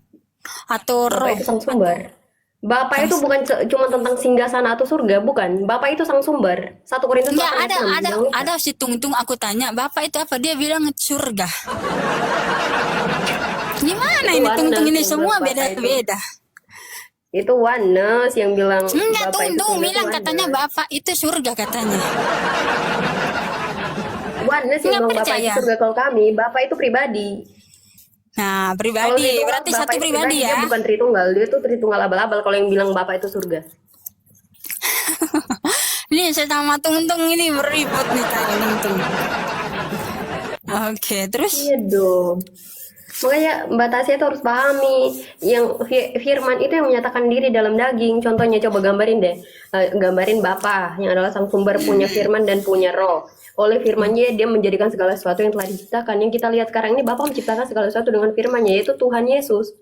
[SPEAKER 3] Atau
[SPEAKER 5] Bapa
[SPEAKER 3] roh?
[SPEAKER 5] itu sang sumber. Bapak itu bukan cuma tentang singgasana atau surga, bukan. Bapak itu sang sumber. 1 Korintus
[SPEAKER 3] Enggak
[SPEAKER 5] 8 ayat 6 bilang itu.
[SPEAKER 3] ada si Tungtung, aku tanya, Bapak itu apa? Dia bilang surga. Gimana
[SPEAKER 5] Itu
[SPEAKER 3] ini
[SPEAKER 5] oneness
[SPEAKER 3] Tungtung ini
[SPEAKER 5] yang
[SPEAKER 3] semua
[SPEAKER 5] Bapak itu.
[SPEAKER 3] beda-beda.
[SPEAKER 5] Itu oneness yang bilang
[SPEAKER 3] Enggak,
[SPEAKER 5] Bapak itu
[SPEAKER 3] Tungtung
[SPEAKER 5] surga,
[SPEAKER 3] bilang
[SPEAKER 5] itu
[SPEAKER 3] katanya
[SPEAKER 5] oneness.
[SPEAKER 3] Bapak itu surga katanya.
[SPEAKER 5] Oneness
[SPEAKER 3] Nggak
[SPEAKER 5] yang bilang Bapak itu
[SPEAKER 3] percaya.
[SPEAKER 5] surga. Kalau kami, Bapak itu pribadi.
[SPEAKER 3] Nah,
[SPEAKER 5] Kalau
[SPEAKER 3] pribadi,
[SPEAKER 5] Tritunggal,
[SPEAKER 3] berarti
[SPEAKER 5] Bapak
[SPEAKER 3] satu
[SPEAKER 5] itu
[SPEAKER 3] pribadi
[SPEAKER 5] Dia
[SPEAKER 3] ya.
[SPEAKER 5] bukan Tritunggal, dia tuh Tritunggal abal-abal kalau yang bilang Bapak itu surga.
[SPEAKER 3] Ini saya sama Tungtung ini beribut nih kayak Tungtung. Oke, terus
[SPEAKER 5] Iya dong. Makanya Mbak Tasya itu harus pahami yang firman itu yang menyatakan diri dalam daging. Contohnya coba gambarin deh. Gambarin Bapa yang adalah sang sumber punya firman dan punya roh. Oleh firman-Nya dia menjadikan segala sesuatu yang telah diciptakan. Yang kita lihat sekarang ini Bapa menciptakan segala sesuatu dengan firman-Nya yaitu Tuhan Yesus.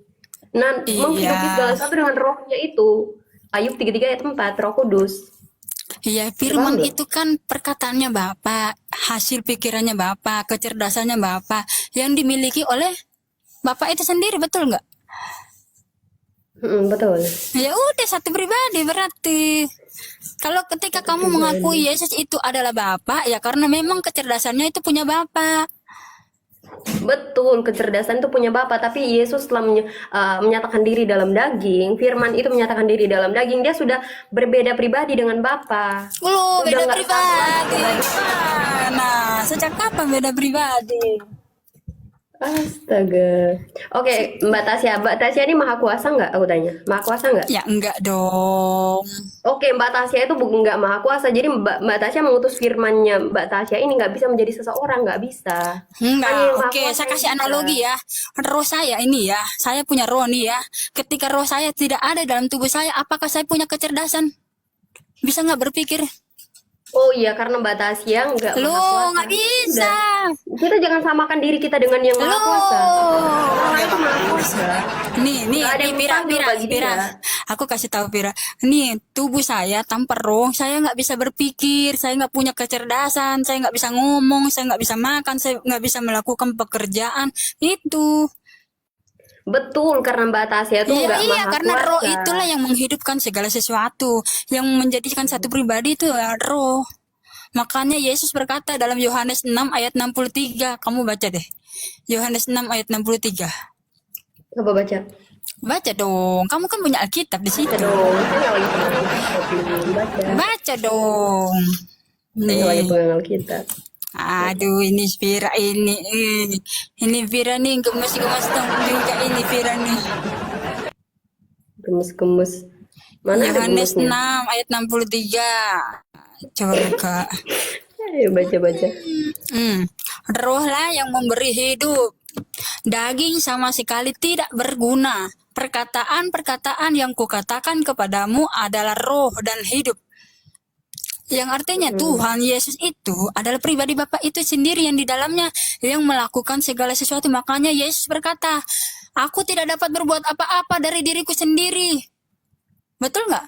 [SPEAKER 5] Nah, menghidupi segala
[SPEAKER 3] iya.
[SPEAKER 5] sesuatu dengan rohnya itu. Ayub 33 ayat 4, Roh Kudus.
[SPEAKER 3] Iya, firman
[SPEAKER 5] Paham nggak?
[SPEAKER 3] itu kan perkataannya Bapak, hasil pikirannya Bapak, kecerdasannya Bapak yang dimiliki oleh Bapak itu sendiri, betul nggak?
[SPEAKER 5] Betul.
[SPEAKER 3] Ya udah satu pribadi berarti. Kalau ketika kamu mengakui Yesus itu adalah Bapak, ya karena memang kecerdasannya itu punya Bapak.
[SPEAKER 5] Betul, kecerdasan itu punya Bapa, tapi Yesus telah menyatakan diri dalam daging, firman itu menyatakan diri dalam daging, dia sudah berbeda pribadi dengan Bapa.
[SPEAKER 3] Loh,
[SPEAKER 5] Udah
[SPEAKER 3] beda
[SPEAKER 5] nggak
[SPEAKER 3] pribadi.
[SPEAKER 5] sama.
[SPEAKER 3] Nah, sejak kapan beda pribadi?
[SPEAKER 5] Astaga. Oke, Mbak Tasya ini maha kuasa nggak? Aku tanya, maha kuasa nggak?
[SPEAKER 3] Ya enggak dong.
[SPEAKER 5] Oke, Mbak Tasya itu bukan nggak maha kuasa, jadi Mbak Tasya mengutus firmannya Mbak Tasya ini nggak bisa menjadi seseorang, nggak bisa. Hanya yang
[SPEAKER 3] Enggak,
[SPEAKER 5] maha
[SPEAKER 3] oke,
[SPEAKER 5] kuasa
[SPEAKER 3] saya
[SPEAKER 5] yang
[SPEAKER 3] kasih
[SPEAKER 5] bisa.
[SPEAKER 3] analogi ya. Roh saya ini ya, saya punya roh nih ya. Ketika roh saya tidak ada dalam tubuh saya, apakah saya punya kecerdasan? Bisa nggak berpikir?
[SPEAKER 5] Oh iya, karena Mbak Tasya nggak maha
[SPEAKER 3] Loh,
[SPEAKER 5] kuasa.
[SPEAKER 3] nggak bisa.
[SPEAKER 5] Udah. Kita jangan samakan diri kita dengan yang maha kuasa. Allah itu maha kuasa.
[SPEAKER 3] Nih,
[SPEAKER 5] Nggak ada yang
[SPEAKER 3] Pira,
[SPEAKER 5] mustahil bagi
[SPEAKER 3] Pira.
[SPEAKER 5] dia.
[SPEAKER 3] Aku kasih tahu Pira. Nih, tubuh saya tanpa roh, saya nggak bisa berpikir, saya nggak punya kecerdasan, saya nggak bisa ngomong, saya nggak bisa makan, saya nggak bisa melakukan pekerjaan. Itu.
[SPEAKER 5] Betul, karena Mbak Tasya itu
[SPEAKER 3] Iya,
[SPEAKER 5] nggak
[SPEAKER 3] iya,
[SPEAKER 5] maha
[SPEAKER 3] karena roh
[SPEAKER 5] kuasa.
[SPEAKER 3] itulah yang menghidupkan segala sesuatu, yang menjadikan satu pribadi itu ya roh. Makanya Yesus berkata dalam Yohanes 6 ayat 63, kamu baca deh. Yohanes 6 ayat 63.
[SPEAKER 5] Coba baca.
[SPEAKER 3] Baca dong, kamu kan punya Alkitab di
[SPEAKER 5] Baca
[SPEAKER 3] situ.
[SPEAKER 5] dong. Saya nggak lagi pegang Alkitab. Baca.
[SPEAKER 3] Baca dong.
[SPEAKER 5] Saya nggak lagi
[SPEAKER 3] Nih.
[SPEAKER 5] pegang Alkitab.
[SPEAKER 3] Aduh, ini Vira ini Vira nih gemes-gemes dong juga ini Vira nih.
[SPEAKER 5] Gemes-gemes. Mana ada
[SPEAKER 3] Yohanes 6
[SPEAKER 5] gemesnya?
[SPEAKER 3] ayat 63. Coba buka.
[SPEAKER 5] Ayo baca-baca.
[SPEAKER 3] Roh lah yang memberi hidup. Daging sama sekali tidak berguna. Perkataan-perkataan yang kukatakan kepadamu adalah roh dan hidup. Yang artinya Tuhan Yesus itu adalah pribadi Bapa itu sendiri yang di dalamnya yang melakukan segala sesuatu. Makanya Yesus berkata, aku tidak dapat berbuat apa-apa dari diriku sendiri. Betul nggak?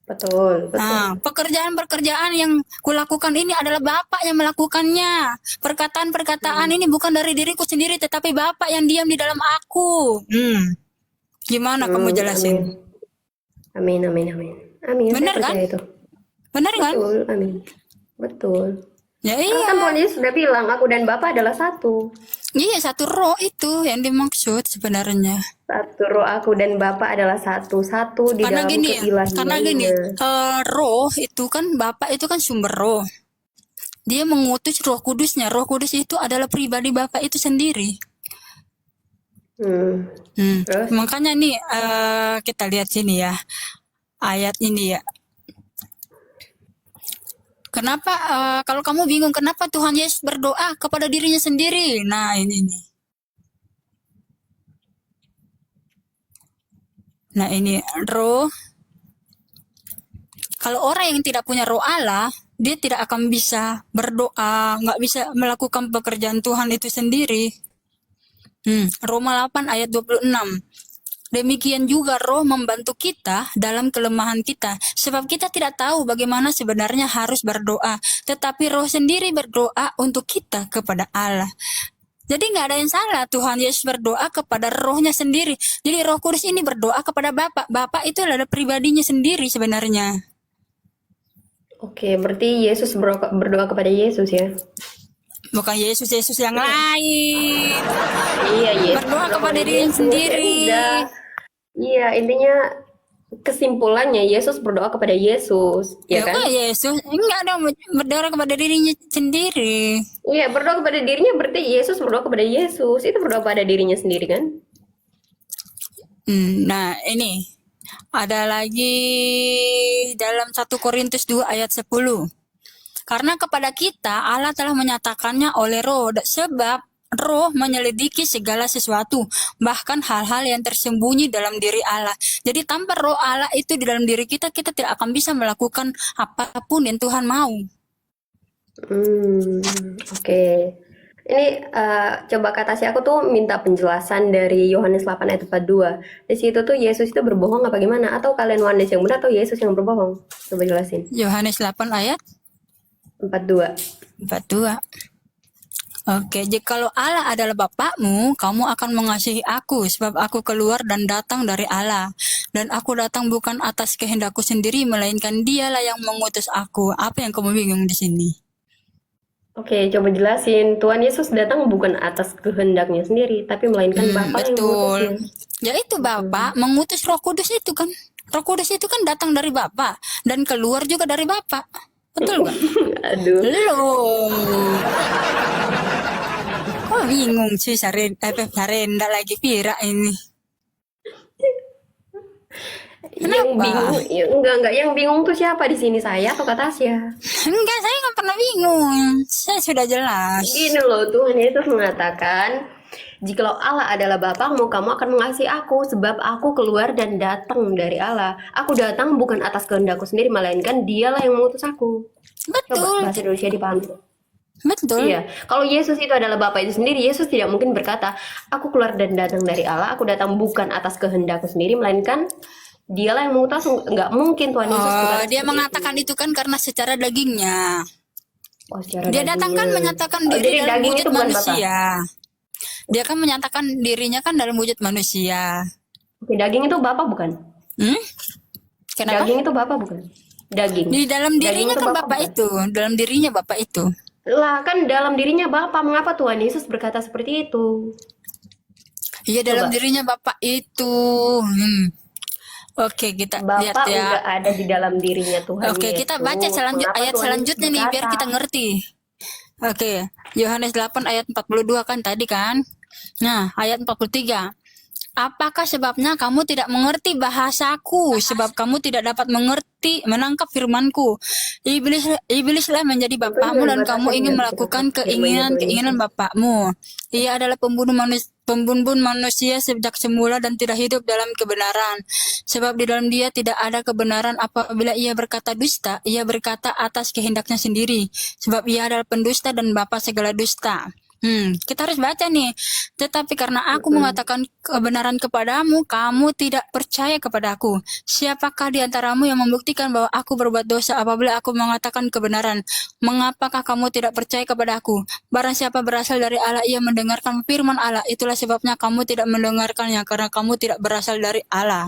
[SPEAKER 5] Betul, betul.
[SPEAKER 3] Nah, pekerjaan-pekerjaan yang kulakukan ini adalah Bapak yang melakukannya. Perkataan-perkataan ini bukan dari diriku sendiri, tetapi Bapak yang diam di dalam aku. Gimana kamu jelasin?
[SPEAKER 5] Amin, amin, amin. Amin.
[SPEAKER 3] Bener
[SPEAKER 5] Saya
[SPEAKER 3] kan?
[SPEAKER 5] percaya itu.
[SPEAKER 3] Benar kan?
[SPEAKER 5] Betul, amin. Betul.
[SPEAKER 3] Ya
[SPEAKER 5] Kan
[SPEAKER 3] iya.
[SPEAKER 5] Tuhan Yesus sudah bilang, aku dan Bapa adalah satu.
[SPEAKER 3] Iya, satu roh itu yang dimaksud sebenarnya.
[SPEAKER 5] Satu roh aku dan Bapa adalah satu-satu di
[SPEAKER 3] Karena
[SPEAKER 5] dalam
[SPEAKER 3] gini,
[SPEAKER 5] keilahiannya.
[SPEAKER 3] roh itu kan Bapak itu kan sumber roh. Dia mengutus Roh Kudusnya. Roh Kudus itu adalah pribadi Bapak itu sendiri.
[SPEAKER 5] Terus?
[SPEAKER 3] Makanya nih kita lihat sini ya ayat ini ya. Kenapa kalau kamu bingung kenapa Tuhan Yesus berdoa kepada dirinya sendiri? Nah ini nih. Nah ini roh. Kalau orang yang tidak punya roh Allah, dia tidak akan bisa berdoa, nggak bisa melakukan pekerjaan Tuhan itu sendiri. Roma 8 ayat 26. Demikian juga roh membantu kita dalam kelemahan kita. Sebab kita tidak tahu bagaimana sebenarnya harus berdoa. Tetapi roh sendiri berdoa untuk kita kepada Allah. Jadi nggak ada yang salah. Tuhan Yesus berdoa kepada rohnya sendiri. Jadi Roh Kudus ini berdoa kepada Bapa. Bapa itu adalah pribadinya sendiri sebenarnya.
[SPEAKER 5] Oke, berarti Yesus berdoa kepada Yesus ya.
[SPEAKER 3] Bukan Yesus yang lain.
[SPEAKER 5] Iya, Yesus
[SPEAKER 3] Berdoa kepada dirinya
[SPEAKER 5] Yesus.
[SPEAKER 3] sendiri.
[SPEAKER 5] Ya udah. Iya, intinya kesimpulannya Yesus berdoa kepada Yesus, ya kan?
[SPEAKER 3] kok Yesus enggak dong, berdoa kepada dirinya sendiri.
[SPEAKER 5] Iya, berdoa kepada dirinya berarti Yesus berdoa kepada Yesus. Itu berdoa pada dirinya sendiri kan?
[SPEAKER 3] Nah, ini ada lagi dalam 1 Korintus 2 ayat 10. Karena kepada kita Allah telah menyatakannya oleh Roh, sebab Roh menyelidiki segala sesuatu, bahkan hal-hal yang tersembunyi dalam diri Allah. Jadi tanpa Roh Allah itu di dalam diri kita, kita tidak akan bisa melakukan apapun yang Tuhan mau.
[SPEAKER 5] Oke. Ini coba kata si aku tuh minta penjelasan dari Yohanes 8 ayat 42. Di situ tuh Yesus itu berbohong apa gimana? Atau kalian Yohanes yang benar atau Yesus yang berbohong? Coba jelasin.
[SPEAKER 3] Yohanes 8 ayat
[SPEAKER 5] 42.
[SPEAKER 3] 42. Oke, jikalau Allah adalah Bapakmu, kamu akan mengasihi aku, sebab aku keluar dan datang dari Allah. Dan aku datang bukan atas kehendakku sendiri, melainkan Dialah yang mengutus aku. Apa yang kamu bingung di sini?
[SPEAKER 5] Oke, coba jelasin. Tuhan Yesus datang bukan atas kehendaknya sendiri, tapi melainkan Bapa yang
[SPEAKER 3] Betul.
[SPEAKER 5] mengutusnya.
[SPEAKER 3] Ya itu Bapak mengutus Roh Kudus itu kan. Roh Kudus itu kan datang dari Bapa dan keluar juga dari Bapa. Betul nggak?
[SPEAKER 5] Aduh.
[SPEAKER 3] Belum. Kok bingung sih Sarenda lagi Pira ini.
[SPEAKER 5] Yang
[SPEAKER 3] Kenapa?
[SPEAKER 5] bingung, ya, enggak. Yang bingung tuh siapa di sini, saya atau Kak Tasya?
[SPEAKER 3] Enggak, saya nggak pernah bingung. Saya sudah jelas.
[SPEAKER 5] Gini loh, Tuhan Yesus mengatakan, jikalau Allah adalah Bapamu, kamu akan mengasihi aku, sebab aku keluar dan datang dari Allah. Aku datang bukan atas kehendakku sendiri, melainkan Dialah yang mengutus aku. Coba
[SPEAKER 3] Betul.
[SPEAKER 5] bahasa Indonesia dipahami.
[SPEAKER 3] Betul.
[SPEAKER 5] Iya, kalau Yesus itu adalah Bapa itu sendiri, Yesus tidak mungkin berkata, aku keluar dan datang dari Allah, aku datang bukan atas kehendakku sendiri, melainkan Dialah yang mengutus. Nggak mungkin Tuhan Yesus berkata
[SPEAKER 3] Dia
[SPEAKER 5] seperti
[SPEAKER 3] mengatakan itu kan karena secara dagingnya.
[SPEAKER 5] Oh, secara
[SPEAKER 3] Dia datang kan
[SPEAKER 5] dagingnya.
[SPEAKER 3] menyatakan
[SPEAKER 5] Oh,
[SPEAKER 3] diri
[SPEAKER 5] jadi
[SPEAKER 3] dalam
[SPEAKER 5] daging
[SPEAKER 3] wujud
[SPEAKER 5] itu bukan Bapa.
[SPEAKER 3] manusia. Dia kan menyatakan dirinya kan dalam wujud manusia.
[SPEAKER 5] Oke, daging itu Bapa bukan?
[SPEAKER 3] Kenapa?
[SPEAKER 5] Daging itu Bapa bukan? Daging.
[SPEAKER 3] Di dalam
[SPEAKER 5] Daging
[SPEAKER 3] dirinya
[SPEAKER 5] itu
[SPEAKER 3] kan
[SPEAKER 5] Bapa
[SPEAKER 3] Bapak
[SPEAKER 5] bukan?
[SPEAKER 3] itu, dalam dirinya Bapak itu.
[SPEAKER 5] Lah kan dalam dirinya Bapa, mengapa Tuhan Yesus berkata seperti itu?
[SPEAKER 3] Iya, dalam
[SPEAKER 5] Coba.
[SPEAKER 3] dirinya Bapak itu. Oke, kita lihat
[SPEAKER 5] Bapak
[SPEAKER 3] ya.
[SPEAKER 5] udah ada di dalam dirinya Tuhan
[SPEAKER 3] Oke,
[SPEAKER 5] Yesus.
[SPEAKER 3] kita baca
[SPEAKER 5] Mengapa
[SPEAKER 3] ayat
[SPEAKER 5] Tuhan
[SPEAKER 3] selanjutnya
[SPEAKER 5] Yesus
[SPEAKER 3] nih biar
[SPEAKER 5] berkata?
[SPEAKER 3] kita ngerti. Oke, Yohanes 8 ayat 42 kan tadi kan. Nah, ayat 43. Apakah sebabnya kamu tidak mengerti bahasaku? Sebab kamu tidak dapat menangkap firmanku. Iblislah menjadi bapakmu dan kamu ingin melakukan keinginan bapakmu. Ia adalah pembunuh manusia sejak semula dan tidak hidup dalam kebenaran. Sebab di dalam dia tidak ada kebenaran. Apabila ia berkata dusta, ia berkata atas kehendaknya sendiri. Sebab ia adalah pendusta dan bapa segala dusta. Kita harus baca nih. Tetapi karena aku mengatakan kebenaran kepadamu, kamu tidak percaya kepadaku. Siapakah di antaramu yang membuktikan bahwa aku berbuat dosa apabila aku mengatakan kebenaran? Mengapakah kamu tidak percaya kepadaku? Barang siapa berasal dari Allah, ia mendengarkan firman Allah. Itulah sebabnya kamu tidak mendengarkannya, karena kamu tidak berasal dari Allah.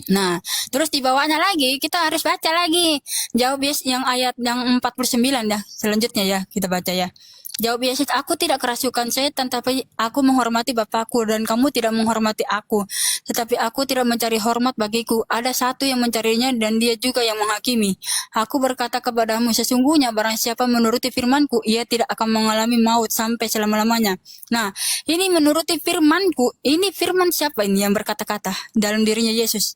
[SPEAKER 3] Nah, terus di bawahnya lagi, kita harus baca lagi. Jawab Yesus yang ayat yang 49 ya. Selanjutnya ya, kita baca ya. Jawab Yesus, aku tidak kerasukan setan, tapi aku menghormati Bapakku dan kamu tidak menghormati aku. Tetapi aku tidak mencari hormat bagiku. Ada satu yang mencarinya dan dia juga yang menghakimi. Aku berkata kepadamu, sesungguhnya barang siapa menuruti firmanku, ia tidak akan mengalami maut sampai selama-lamanya. Nah, ini menuruti firmanku, ini firman siapa ini yang berkata-kata dalam dirinya Yesus?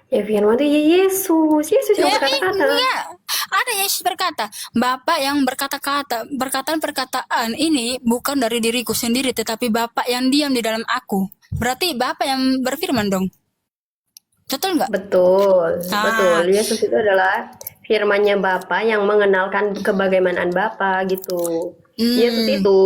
[SPEAKER 5] Ya firman itu ya Yesus. Yesus yang
[SPEAKER 3] Ya,
[SPEAKER 5] berkata-kata.
[SPEAKER 3] iya. Ada Yesus berkata, Bapak yang berkata-kata, perkataan-perkataan ini bukan dari diriku sendiri, tetapi Bapak yang diam di dalam aku. Berarti Bapak yang berfirman dong. Betul nggak?
[SPEAKER 5] Betul,
[SPEAKER 3] Ah.
[SPEAKER 5] betul. Yesus itu adalah firman-Nya Bapa yang mengenalkan kebagaimanaan Bapa gitu. Yesus itu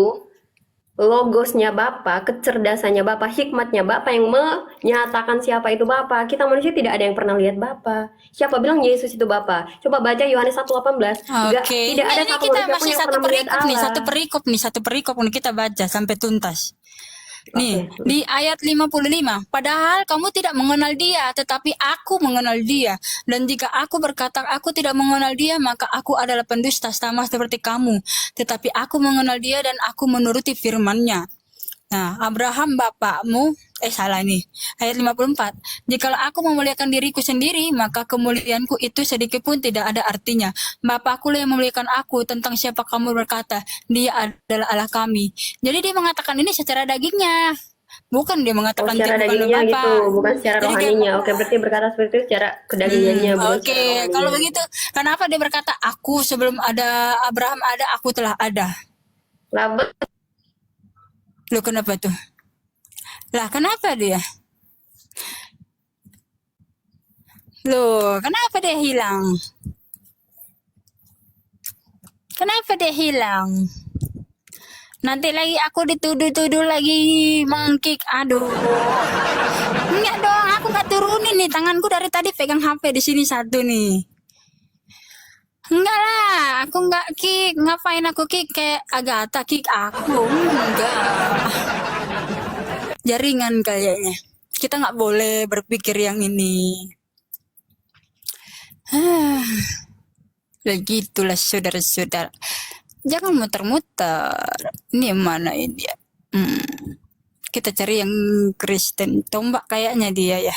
[SPEAKER 5] logosnya Bapa, kecerdasannya Bapa, hikmatnya Bapa yang menyatakan siapa itu Bapa. Kita manusia tidak ada yang pernah lihat Bapa. Siapa bilang Yesus itu Bapa? Coba baca Yohanes 1:18.
[SPEAKER 3] Oke,
[SPEAKER 5] Tidak ada
[SPEAKER 3] ini
[SPEAKER 5] satu
[SPEAKER 3] kita
[SPEAKER 5] manusia pun
[SPEAKER 3] masih
[SPEAKER 5] yang
[SPEAKER 3] satu
[SPEAKER 5] pernah melihat
[SPEAKER 3] perikop nih,
[SPEAKER 5] Allah.
[SPEAKER 3] satu perikop nih kita baca sampai tuntas. Nih,
[SPEAKER 5] Oke.
[SPEAKER 3] di ayat 55, padahal kamu tidak mengenal dia, tetapi aku mengenal dia. Dan jika aku berkata aku tidak mengenal dia, maka aku adalah pendusta sama seperti kamu. Tetapi aku mengenal dia dan aku menuruti firman-Nya. Nah, Abraham bapakmu, salah nih. Ayat 54. Jikalau aku memuliakan diriku sendiri, maka kemuliaanku itu sedikit pun tidak ada artinya. Bapakku lah yang memuliakan aku. Tentang siapa kamu berkata, dia adalah Allah kami. Jadi dia mengatakan ini secara dagingnya. Bukan dia
[SPEAKER 5] Oh,
[SPEAKER 3] mengatakan
[SPEAKER 5] secara
[SPEAKER 3] dia bukan
[SPEAKER 5] dagingnya
[SPEAKER 3] Bapak.
[SPEAKER 5] gitu, bukan secara
[SPEAKER 3] Jadi dia
[SPEAKER 5] rohaninya. Oke, berarti berkata seperti itu secara kedagingannya, bukan
[SPEAKER 3] Oke,
[SPEAKER 5] secara rohaninya.
[SPEAKER 3] kalau begitu, kenapa dia berkata, aku sebelum ada Abraham ada, aku telah ada.
[SPEAKER 5] Lah,
[SPEAKER 3] Loh, kenapa tuh? Lah, kenapa dia? Loh, kenapa dia hilang? Kenapa dia hilang? Nanti lagi aku dituduh-tuduh lagi mangkik. Aduh. Enggak dong, aku nggak turunin nih. Tanganku dari tadi pegang HP di sini satu nih. Enggak lah, aku nggak kick. Ngapain aku kick kayak Agatha kick aku? Enggak. Jaringan kayaknya. Kita nggak boleh berpikir yang ini. Begitulah saudara-saudara. Jangan muter-muter. Ini yang mana ini ya? Kita cari yang Kristen. Tombak kayaknya dia ya.